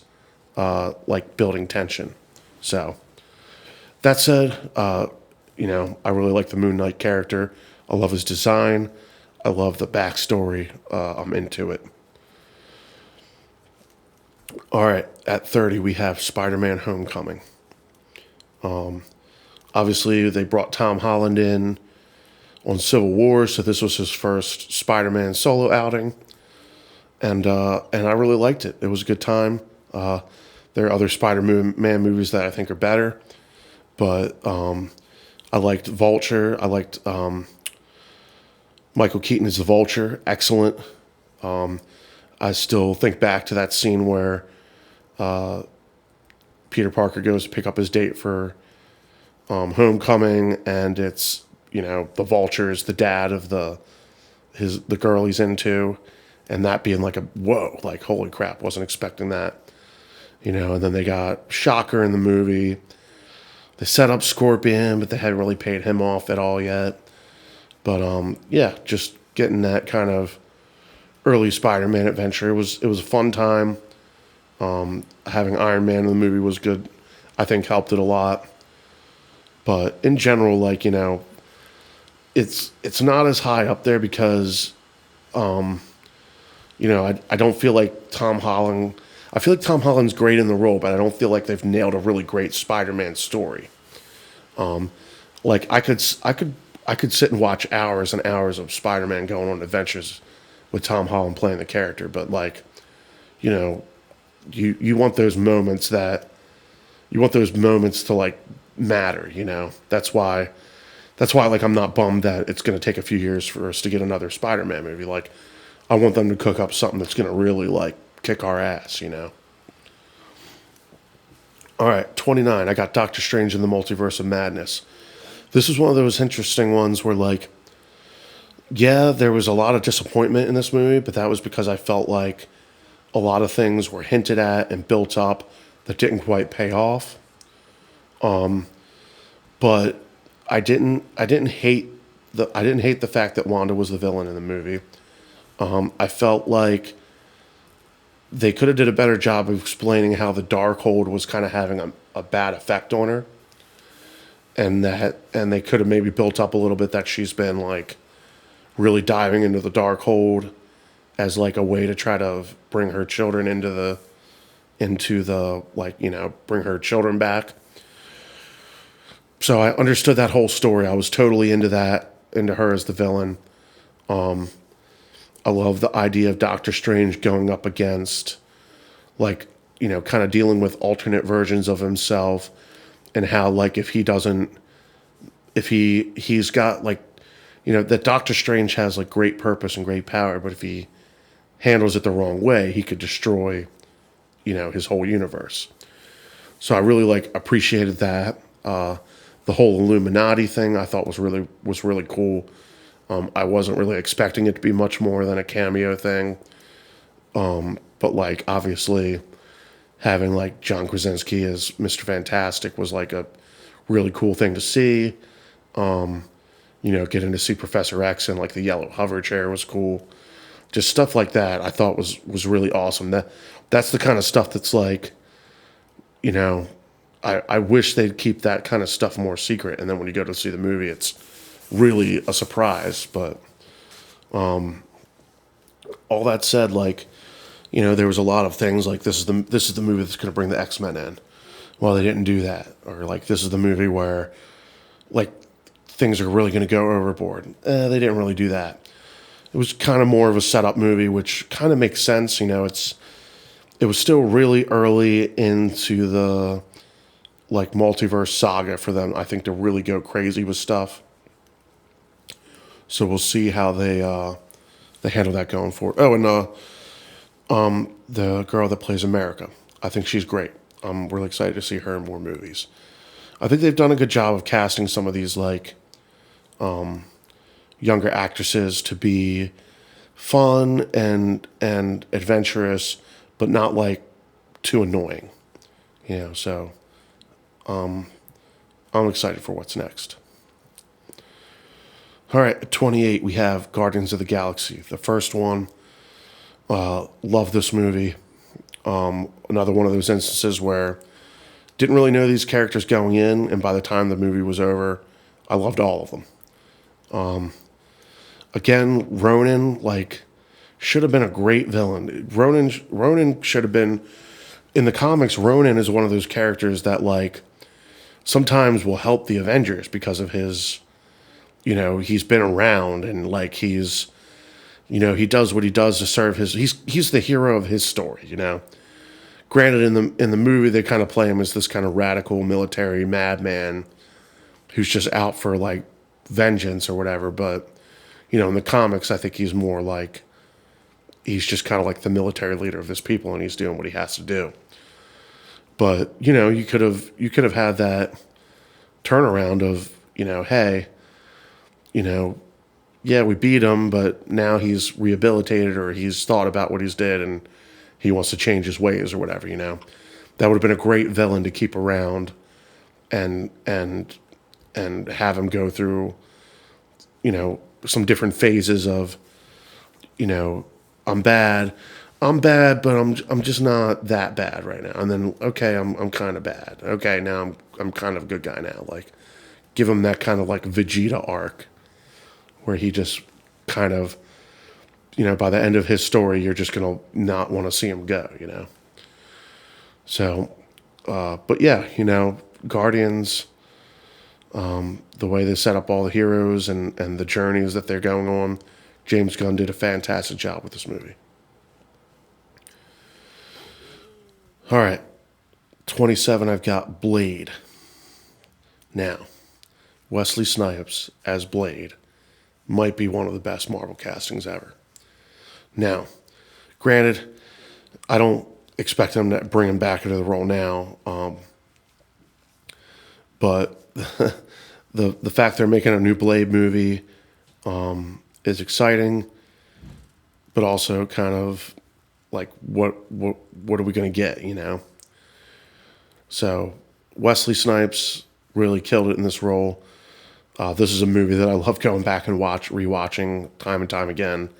like building tension. So that said, you know, I really like the Moon Knight character. I love his design. I love the backstory. I'm into it. All right, at 30, we have Spider-Man Homecoming. Obviously, they brought Tom Holland in on Civil War, so this was his first Spider-Man solo outing. And I really liked it. It was a good time. There are other Spider-Man movies that I think are better, but I liked Vulture. I liked Michael Keaton as the Vulture. Excellent. I still think back to that scene where Peter Parker goes to pick up his date for Homecoming, and it's, you know, the Vulture is the dad of the girl he's into, and that being like a whoa, like holy crap, wasn't expecting that, you know. And then they got Shocker in the movie. They set up Scorpion, but they hadn't really paid him off at all yet. But yeah, just getting that kind of early Spider-Man adventure. It was a fun time. Having Iron Man in the movie was good. I think helped it a lot. But in general, like, you know, it's not as high up there because, you know, I don't feel like Tom Holland. I feel like Tom Holland's great in the role, but I don't feel like they've nailed a really great Spider-Man story. Like I could sit and watch hours and hours of Spider-Man going on adventures with Tom Holland playing the character, but like, you know, you want those moments to like matter, you know. That's why like I'm not bummed that it's going to take a few years for us to get another Spider-Man movie. Like I want them to cook up something that's going to really like kick our ass, you know. All right, 29. I got Doctor Strange in the Multiverse of Madness. This is one of those interesting ones where, like, yeah, there was a lot of disappointment in this movie, but that was because I felt like a lot of things were hinted at and built up that didn't quite pay off. But I didn't hate the fact that Wanda was the villain in the movie. I felt like they could have did a better job of explaining how the Darkhold was kind of having a bad effect on her, and they could have maybe built up a little bit that she's been like really diving into the dark hold as like a way to try to bring her children into the like, bring her children back. So I understood that whole story. I was totally into that, into her as the villain. I love the idea of Doctor Strange going up against, like, kind of dealing with alternate versions of himself, and how, like, if he's got, like, that Doctor Strange has, like, great purpose and great power, but if he handles it the wrong way, he could destroy, his whole universe. So I really, like, appreciated that. The whole Illuminati thing I thought was really cool. I wasn't really expecting it to be much more than a cameo thing. But like, obviously having like John Krasinski as Mr. Fantastic was like a really cool thing to see. Getting to see Professor X and like the yellow hover chair was cool. Just stuff like that I thought was really awesome. That's the kind of stuff that's like, I wish they'd keep that kind of stuff more secret. And then when you go to see the movie, it's really a surprise. But all that said, like, there was a lot of things like this is the movie that's going to bring the X-Men in. Well, they didn't do that. Or like, this is the movie where like things are really going to go overboard. They didn't really do that. It was kind of more of a setup movie, which kind of makes sense. It was still really early into the like multiverse saga for them, I think, to really go crazy with stuff. So we'll see how they handle that going forward. Oh, and the girl that plays America, I think she's great. I'm really excited to see her in more movies. I think they've done a good job of casting some of these like younger actresses to be fun and adventurous, but not like too annoying. So I'm excited for what's next. All right, at 28, we have Guardians of the Galaxy. The first one, love this movie. Another one of those instances where didn't really know these characters going in, and by the time the movie was over, I loved all of them. Again, Ronan, like, should have been a great villain. Ronan should have been, in the comics, Ronan is one of those characters that, like, sometimes will help the Avengers because of his, he's been around and like he's, he does what he does to serve he's the hero of his story, Granted, in the movie, they kind of play him as this kind of radical military madman who's just out for like vengeance or whatever. But, in the comics, I think he's more like, he's just kind of like the military leader of his people and he's doing what he has to do. But, you could have had that turnaround of, hey, yeah, we beat him, but now he's rehabilitated or he's thought about what he's did and he wants to change his ways or whatever, That would have been a great villain to keep around and have him go through, some different phases of, I'm bad, but I'm just not that bad right now. And then, okay, I'm kind of bad. Okay, now I'm kind of a good guy now. Like, give him that kind of like Vegeta arc where he just kind of, by the end of his story, you're just going to not want to see him go, So, but yeah, Guardians, the way they set up all the heroes and the journeys that they're going on, James Gunn did a fantastic job with this movie. All right, 27, I've got Blade. Now, Wesley Snipes as Blade might be one of the best Marvel castings ever. Now, granted, I don't expect them to bring him back into the role now, but the fact they're making a new Blade movie is exciting, but also kind of like what are we going to get, So Wesley Snipes really killed it in this role. This is a movie that I love going back and rewatching time and time again.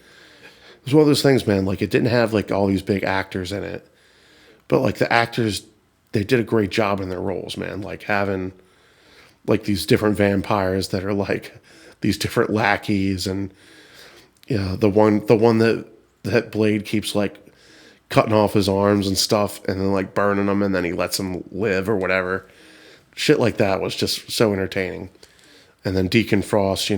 It was one of those things, man, like it didn't have like all these big actors in it, but like the actors, they did a great job in their roles, man. Like having like these different vampires that are like these different lackeys and Yeah, the one that Blade keeps like cutting off his arms and stuff, and then like burning them, and then he lets him live or whatever. Shit like that was just so entertaining. And then Deacon Frost,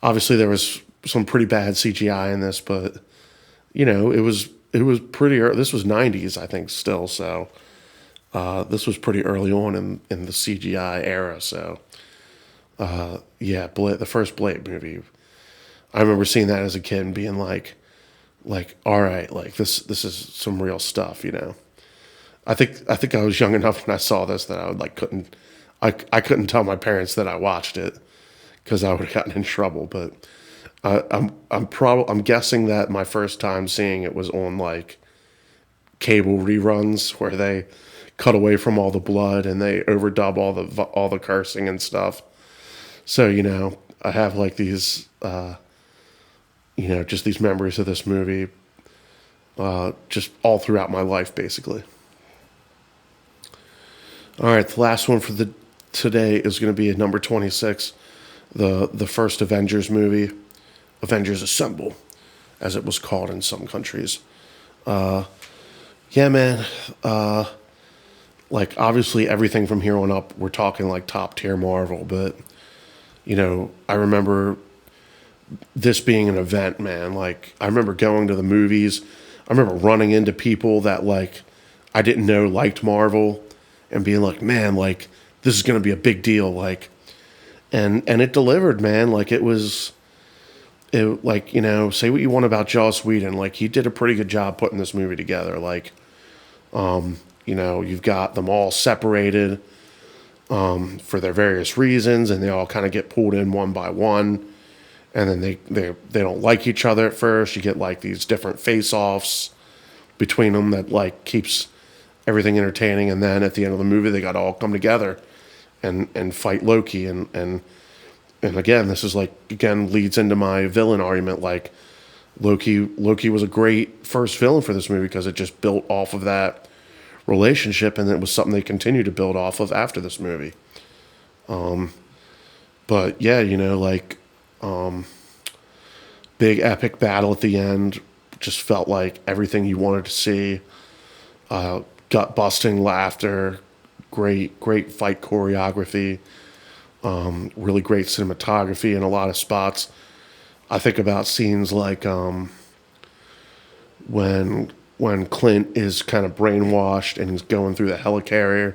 obviously there was some pretty bad CGI in this, but it was pretty. This was '90s, I think, still. So this was pretty early on in the CGI era. So yeah, the first Blade movie. I remember seeing that as a kid and being like, all right, like this is some real stuff. I think I was young enough when I saw this that I would like couldn't I couldn't tell my parents that I watched it because I would have gotten in trouble. But I'm guessing that my first time seeing it was on like cable reruns where they cut away from all the blood and they overdub all the cursing and stuff. So I have like these just these memories of this movie just all throughout my life basically. All right, the last one for the today is going to be at number 26, the first Avengers movie, Avengers Assemble, as it was called in some countries. Yeah, man. Like obviously everything from here on up, we're talking like top tier Marvel, but I remember this being an event, man. Like I remember going to the movies. I remember running into people that like I didn't know liked Marvel and being like, man, like this is going to be a big deal. Like, and it delivered, man. Like like, say what you want about Joss Whedon. Like he did a pretty good job putting this movie together. Like, you've got them all separated, for their various reasons, and they all kind of get pulled in one by one. And then they don't like each other at first. You get like these different face-offs between them that like keeps everything entertaining. And then at the end of the movie, they got to all come together and fight Loki. And again, this is like again leads into my villain argument. Like Loki was a great first villain for this movie because it just built off of that relationship, and it was something they continued to build off of after this movie. But yeah, like. Big epic battle at the end. Just felt like everything you wanted to see. Gut busting laughter. Great fight choreography. Really great cinematography in a lot of spots. I think about scenes like when Clint is kind of brainwashed and he's going through the helicarrier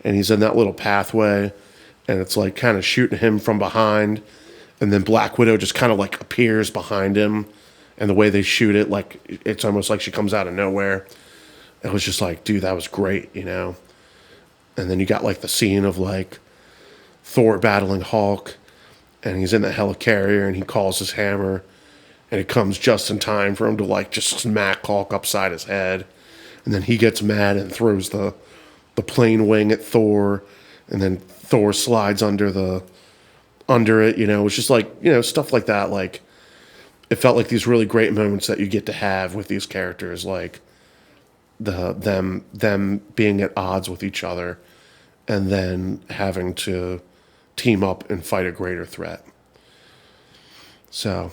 and he's in that little pathway and it's like kind of shooting him from behind. And then Black Widow just kind of like appears behind him, and the way they shoot it, like it's almost like she comes out of nowhere. It was just like, dude, that was great. And then you got like the scene of like Thor battling Hulk, and he's in the helicarrier, and he calls his hammer, and it comes just in time for him to like just smack Hulk upside his head, and then he gets mad and throws the plane wing at Thor, and then Thor slides under it, it was just like, stuff like that. Like it felt like these really great moments that you get to have with these characters, like them being at odds with each other and then having to team up and fight a greater threat. So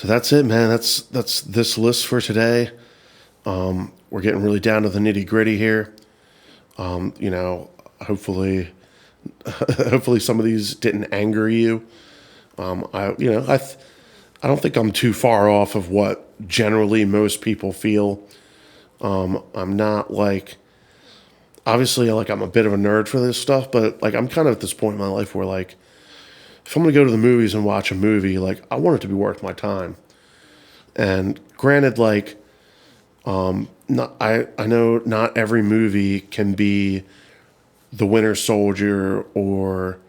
that's it, man. That's this list for today. We're getting really down to the nitty gritty here. Hopefully some of these didn't anger you. I don't think I'm too far off of what generally most people feel. I'm not like, obviously, like I'm a bit of a nerd for this stuff, but like I'm kind of at this point in my life where like, if I'm gonna go to the movies and watch a movie, like I want it to be worth my time. And granted, like, I know not every movie can be the Winter Soldier or,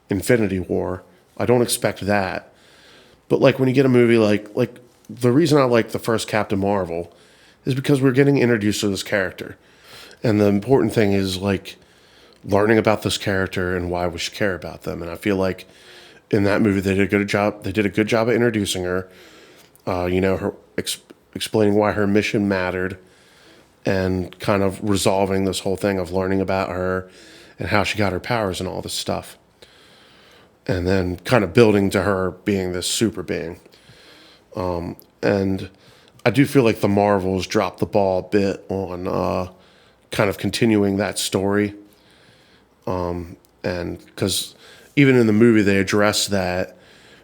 Infinity War. I don't expect that. But like when you get a movie like the reason I like the first Captain Marvel is because we're getting introduced to this character. And the important thing is like learning about this character and why we should care about them. And I feel like in that movie they did a good job. They did a good job of introducing her. Her explaining why her mission mattered, and kind of resolving this whole thing of learning about her and how she got her powers and all this stuff. and then kind of building to her being this super being. And I do feel like the Marvels dropped the ball a bit on kind of continuing that story. And because even in the movie they address that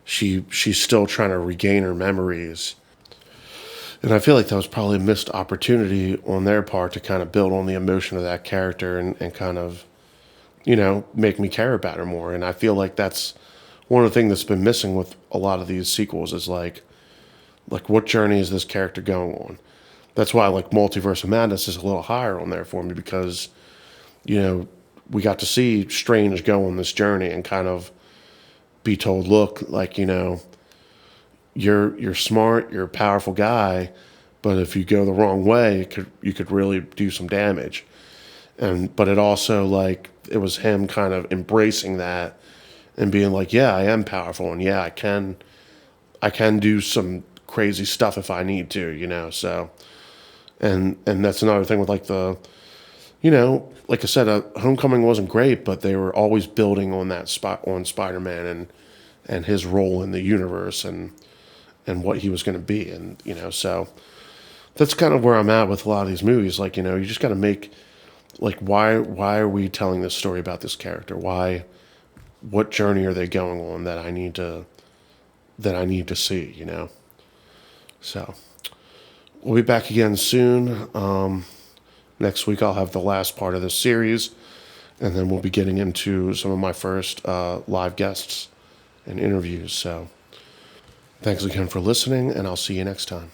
she's still trying to regain her memories. And I feel like that was probably a missed opportunity on their part to kind of build on the emotion of that character and kind of, make me care about her more. And I feel like that's one of the things that's been missing with a lot of these sequels is like what journey is this character going on? That's why like Multiverse of Madness is a little higher on there for me because, we got to see Strange go on this journey and kind of be told, look, like, you're smart, you're a powerful guy, but if you go the wrong way, you could really do some damage. But it also like it was him kind of embracing that and being like, yeah, I am powerful, and yeah, I can do some crazy stuff if I need to, So, and that's another thing with like the, like I said, Homecoming wasn't great, but they were always building on that spot on Spider-Man and his role in the universe and what he was going to be, and so that's kind of where I'm at with a lot of these movies. Like, you just got to make like why are we telling this story about this character? What journey are they going on that I need to see? So we'll be back again soon. Next week I'll have the last part of this series, and then we'll be getting into some of my first live guests and interviews. So thanks again for listening, and I'll see you next time.